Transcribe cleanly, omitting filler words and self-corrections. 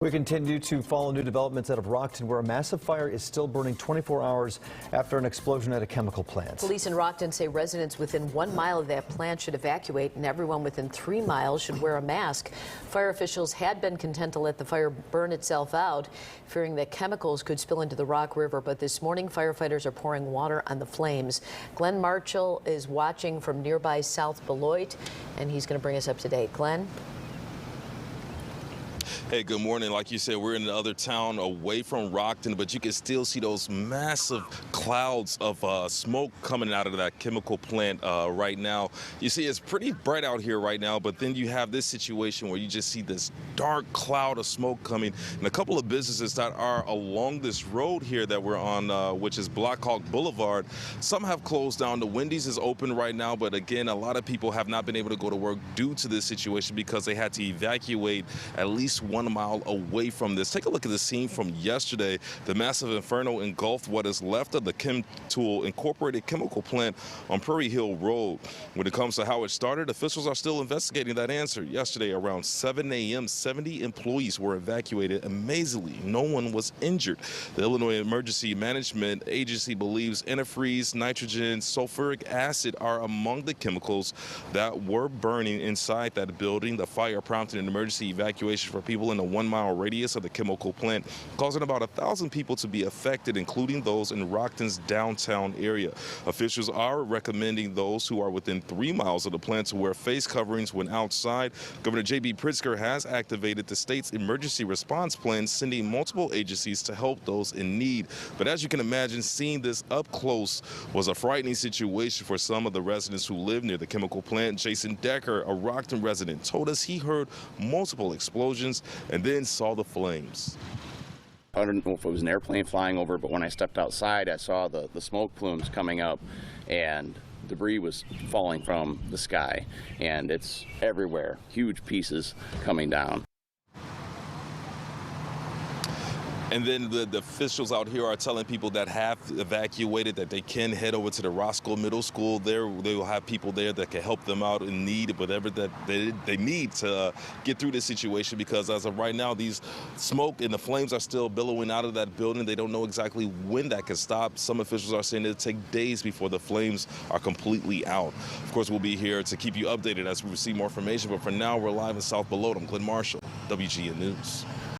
We continue to follow new developments out of Rockton, where a massive fire is still burning 24 hours after an explosion at a chemical plant. Police in Rockton say residents within 1 mile of that plant should evacuate, and everyone within 3 miles should wear a mask. Fire officials had been content to let the fire burn itself out, fearing that chemicals could spill into the Rock River. But this morning, firefighters are pouring water on the flames. Glenn Marshall is watching from nearby South Beloit, and he's going to bring us up to date. Glenn? Hey, good morning. Like you said, we're in another town away from Rockton, but you can still see those massive clouds of smoke coming out of that chemical plant right now. You see, it's pretty bright out here right now, but then you have this situation where you just see this dark cloud of smoke coming, and a couple of businesses that are along this road here that we're on, which is Blackhawk Boulevard, some have closed down. The Wendy's is open right now, but again, a lot of people have not been able to go to work due to this situation because they had to evacuate at least 1 mile away from this. Take a look at the scene from yesterday. The massive inferno engulfed what is left of the Chemtool Incorporated chemical plant on Prairie Hill Road. When it comes to how it started, officials are still investigating that answer. Yesterday around 7 a.m., 70 employees were evacuated. Amazingly, no one was injured. The Illinois Emergency Management Agency believes antifreeze, nitrogen, sulfuric acid are among the chemicals that were burning inside that building. The fire prompted an emergency evacuation for people in a 1 mile radius of the chemical plant, causing about 1,000 people to be affected, including those in Rockton's downtown area. Officials are recommending those who are within 3 miles of the plant to wear face coverings when outside. Governor J.B. Pritzker has activated the state's emergency response plan, sending multiple agencies to help those in need. But as you can imagine, seeing this up close was a frightening situation for some of the residents who live near the chemical plant. Jason Decker, a Rockton resident, told us he heard multiple explosions and then saw the flames. I don't know if it was an airplane flying over, but when I stepped outside, I saw the smoke plumes coming up and debris was falling from the sky, and it's everywhere, huge pieces coming down. And then the officials out here are telling people that have evacuated that they can head over to the Roscoe Middle School. They will have people there that can help them out in need, whatever that they need to get through this situation, because as of right now, these smoke and the flames are still billowing out of that building. They don't know exactly when that can stop. Some officials are saying it'll take days before the flames are completely out. Of course, we'll be here to keep you updated as we receive more information, but for now, we're live in South Beloit. I'm Glenn Marshall, WGN News.